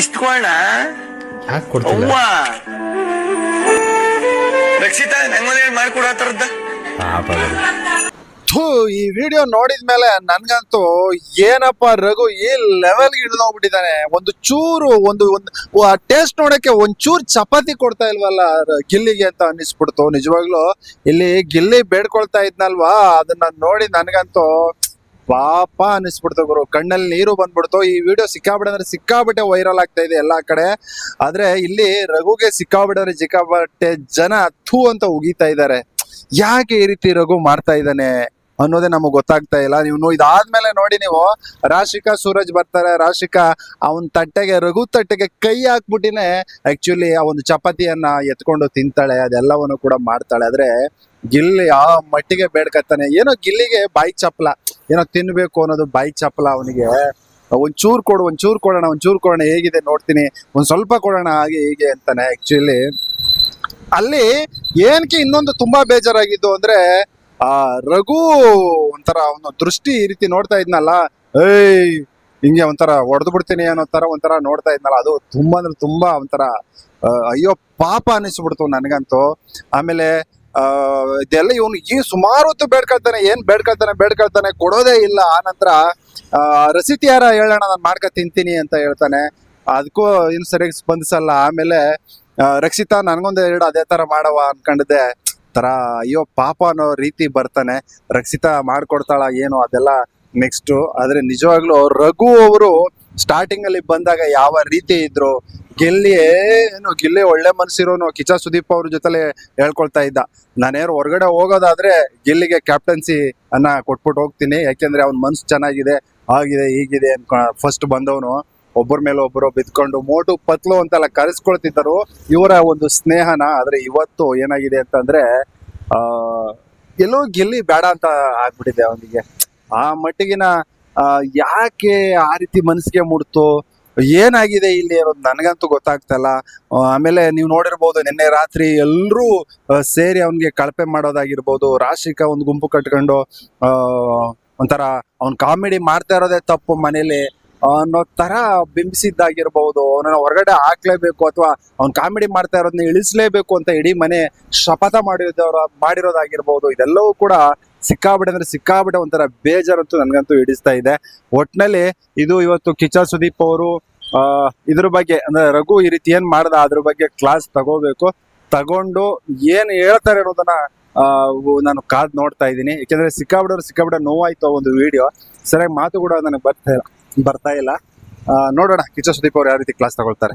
ಇಷ್ಟಕೋಣ ಯಾಕೆ ಕೊಡ್ತಿಲ್ಲ? ಅವ್ವ ರಕ್ಷಿತಾ ನಂಗೊಂದ್ ಮಾಡ್ಕೊಡತ್ತರದ ಪಾಪ ಅದು. ಥೂ, ಈ ವಿಡಿಯೋ ನೋಡಿದ್ಮೇಲೆ ನನ್ಗಂತೂ ಏನಪ್ಪ ರಘು ಈ ಲೆವೆಲ್ಗೆ ಇಳಿದೋಗ್ಬಿಟ್ಟಿದ್ದಾನೆ. ಒಂದು ಚೂರು ಒಂದು ಟೇಸ್ಟ್ ನೋಡಕ್ಕೆ ಒಂಚೂರು ಚಪಾತಿ ಕೊಡ್ತಾ ಇಲ್ವಲ್ಲ ಗಿಲ್ಲಿಗೆ ಅಂತ ಅನ್ನಿಸ್ಬಿಡ್ತು. ನಿಜವಾಗ್ಲೂ ಇಲ್ಲಿ ಗಿಲ್ಲಿ ಬೇಡ್ಕೊಳ್ತಾ ಇದ್ನಲ್ವಾ, ಅದನ್ನ ನೋಡಿ ನನ್ಗಂತೂ ಪಾಪ ಅನ್ನಿಸ್ಬಿಡ್ತು ಗುರು. ಕಣ್ಣಲ್ಲಿ ನೀರು ಬಂದ್ಬಿಡ್ತು. ಈ ವಿಡಿಯೋ ಸಿಕ್ಕಾಬಿಟ್ಟೆ ವೈರಲ್ ಆಗ್ತಾ ಇದೆ ಎಲ್ಲಾ ಕಡೆ. ಆದ್ರೆ ಇಲ್ಲಿ ರಘುಗೆ ಸಿಕ್ಕಾಬಿಟ್ಟೆ ಜನ ಥೂ ಅಂತ ಉಗಿತಾ ಇದ್ದಾರೆ. ಯಾಕೆ ಈ ರೀತಿ ರಘು ಮಾಡ್ತಾ ಇದ್ದಾನೆ ಅನ್ನೋದೇ ನಮಗ್ ಗೊತ್ತಾಗ್ತಾ ಇಲ್ಲ. ನೀವು ಇದಾದ್ಮೇಲೆ ನೋಡಿ, ನೀವು ರಾಶಿಕಾ ಸೂರಜ್ ಬರ್ತಾರೆ. ರಾಶಿಕಾ ಅವನ್ ತಟ್ಟೆಗೆ, ರಘು ತಟ್ಟೆಗೆ ಕೈ ಹಾಕ್ಬಿಟ್ಟಿನೇ ಆಕ್ಚುಲಿ ಆ ಒಂದು ಚಪಾತಿಯನ್ನ ಎತ್ಕೊಂಡು ತಿಂತಾಳೆ, ಅದೆಲ್ಲವನ್ನು ಕೂಡ ಮಾಡ್ತಾಳೆ. ಆದ್ರೆ ಗಿಲ್ಲಿ ಆ ಮಟ್ಟಿಗೆ ಬೇಡ್ಕತ್ತಾನೆ. ಏನೋ ಗಿಲ್ಲಿಗೆ ಬಾಯಿ ಚಪ್ಪಲ, ಏನೋ ತಿನ್ಬೇಕು ಅನ್ನೋದು ಬಾಯಿ ಚಪ್ಪಲ ಅವನಿಗೆ. ಒಂಚೂರು ಕೊಡೋಣ, ಹೇಗಿದೆ ನೋಡ್ತೀನಿ, ಒಂದ್ ಸ್ವಲ್ಪ ಕೊಡೋಣ, ಹಾಗೆ ಹೀಗೆ ಅಂತಾನೆ. ಆಕ್ಚುಲಿ ಅಲ್ಲಿ ಏನಕ್ಕೆ ಇನ್ನೊಂದು ತುಂಬಾ ಬೇಜಾರಾಗಿದ್ದು ಅಂದ್ರೆ, ಆ ರಘು ಒಂಥರ ಅವನು ದೃಷ್ಟಿ ಈ ರೀತಿ ನೋಡ್ತಾ ಇದ್ನಲ್ಲ, ಏಯ್ ಹಿಂಗೆ ಒಂಥರ ಹೊಡೆದು ಬಿಡ್ತೀನಿ ಅನ್ನೋ ತರ ಒಂಥರ ನೋಡ್ತಾ ಇದ್ನಲ್ಲ, ಅದು ತುಂಬಾ ಅಂದ್ರೆ ತುಂಬಾ ಒಂಥರ ಅಯ್ಯೋ ಪಾಪ ಅನ್ನಿಸ್ಬಿಡ್ತು ನನಗಂತೂ. ಆಮೇಲೆ ಇದೆಲ್ಲ ಇವನು ಈ ಸುಮಾರು ಹೊತ್ತು ಬೇಡ್ಕೊಳ್ತಾನೆ, ಕೊಡೋದೇ ಇಲ್ಲ. ಆನಂತರ ರಸೀತಿ ಯಾರ ಹೇಳೋಣ, ನಾನು ಮಾಡ್ಕೊ ತಿಂತೀನಿ ಅಂತ ಹೇಳ್ತಾನೆ. ಅದಕ್ಕೂ ಇನ್ನು ಸರಿಯಾಗಿ ಸ್ಪಂದಿಸಲ್ಲ. ಆಮೇಲೆ ರಕ್ಷಿತಾ ನನ್ಗೊಂದು ಎರಡು ಅದೇ ತರ ಮಾಡವ ಅನ್ಕೊಂಡಿದ್ದೆ, ತರ ಅಯ್ಯೋ ಪಾಪ ಅನ್ನೋ ರೀತಿ ಬರ್ತಾನೆ. ರಕ್ಷಿತಾ ಮಾಡ್ಕೊಡ್ತಾಳ ಏನು ಅದೆಲ್ಲ ನೆಕ್ಸ್ಟ್. ಆದ್ರೆ ನಿಜವಾಗ್ಲೂ ರಘು ಅವರು ಸ್ಟಾರ್ಟಿಂಗ್ ಅಲ್ಲಿ ಬಂದಾಗ ಯಾವ ರೀತಿ ಇದ್ರು, ಗಿಲ್ಲಿ ಒಳ್ಳೆ ಮನ್ಸಿರೋನು ಕಿಚ್ಚ ಸುದೀಪ್ ಅವ್ರ ಜೊತೆಲೆ ಹೇಳ್ಕೊಳ್ತಾ ಇದ್ದ, ನಾನೇನು ಹೊರಗಡೆ ಹೋಗೋದಾದ್ರೆ ಗಿಲ್ಲಿಗೆ ಕ್ಯಾಪ್ಟನ್ಸಿ ಅನ್ನ ಕೊಟ್ಬಿಟ್ಟು ಹೋಗ್ತೀನಿ, ಯಾಕೆಂದ್ರೆ ಅವ್ನ ಮನ್ಸು ಚೆನ್ನಾಗಿದೆ, ಆಗಿದೆ ಹೀಗಿದೆ ಫಸ್ಟ್ ಬಂದವನು ಒಬ್ಬರ ಮೇಲೆ ಒಬ್ಬರು ಬಿದ್ಕೊಂಡು ಮೋಟು ಪತ್ಲು ಅಂತೆಲ್ಲ ಕರೆಸ್ಕೊಳ್ತಿದ್ದರು ಇವರ ಒಂದು ಸ್ನೇಹನ. ಆದ್ರೆ ಇವತ್ತು ಏನಾಗಿದೆ ಅಂತಂದ್ರೆ ಎಲ್ಲೋ ಗಿಲ್ಲಿ ಬೇಡ ಅಂತ ಆಗ್ಬಿಟ್ಟಿದೆ ಅವನಿಗೆ. ಆ ಮಟ್ಟಿಗಿನ ಯಾಕೆ ಆ ರೀತಿ ಮನಸ್ಸಿಗೆ ಮುಡ್ತು, ಏನಾಗಿದೆ ಇಲ್ಲಿ ಅನ್ನೋದು ನನಗಂತೂ ಗೊತ್ತಾಗ್ತಾ ಇಲ್ಲ. ಆಮೇಲೆ ನೀವು ನೋಡಿರ್ಬೋದು ನಿನ್ನೆ ರಾತ್ರಿ ಎಲ್ರೂ ಸೇರಿ ಅವನಿಗೆ ಕಳಪೆ ಮಾಡೋದಾಗಿರ್ಬೋದು. ರಾಶಿಕಾ ಒಂದು ಗುಂಪು ಕಟ್ಕೊಂಡು ಒಂಥರ ಅವ್ನ್ ಕಾಮಿಡಿ ಮಾಡ್ತಾ ಇರೋದೇ ತಪ್ಪು ಮನೇಲಿ ಅನ್ನೋ ತರ ಬಿಂಬಿಸಿದ್ದಾಗಿರ್ಬಹುದು. ಅವನನ್ನ ಹೊರಗಡೆ ಹಾಕ್ಲೇಬೇಕು ಅಥವಾ ಅವ್ನ್ ಕಾಮಿಡಿ ಮಾಡ್ತಾ ಇರೋದನ್ನ ಇಳಿಸ್ಲೇಬೇಕು ಅಂತ ಇಡೀ ಮನೆ ಶಪಥ ಮಾಡಿರೋದಾಗಿರ್ಬಹುದು. ಇದೆಲ್ಲವೂ ಕೂಡ ಸಿಕ್ಕಾಬಿಟ್ಟೆ ಒಂಥರ ಬೇಜಾರಂತೂ ನನ್ಗಂತೂ ಹಿಡಿಸ್ತಾ ಇದೆ. ಒಟ್ನಲ್ಲಿ ಇದು ಇವತ್ತು ಕಿಚ್ಚ ಸುದೀಪ್ ಅವರು ಇದ್ರ ಬಗ್ಗೆ ಅಂದ್ರೆ ರಘು ಈ ರೀತಿ ಏನ್ ಮಾಡ್ದ ಅದ್ರ ಬಗ್ಗೆ ಕ್ಲಾಸ್ ತಗೊಂಡು ಏನ್ ಹೇಳ್ತಾರೆ ಅನ್ನೋದನ್ನ ನಾನು ಕಾದ್ ನೋಡ್ತಾ ಇದ್ದೀನಿ. ಯಾಕೆಂದ್ರೆ ಸಿಕ್ಕಾಬಿಟ್ಟೆ ನೋವಾಯ್ತು ಒಂದು ವಿಡಿಯೋ. ಸರಿಯಾಗಿ ಮಾತು ಕೂಡ ನನಗೆ ಬರ್ತಾ ಇಲ್ಲ. ನೋಡೋಣ ಕಿಚ್ಚ ಸುದೀಪ್ ಅವ್ರು ಯಾವ ರೀತಿ ಕ್ಲಾಸ್ ತಗೊಳ್ತಾರೆ.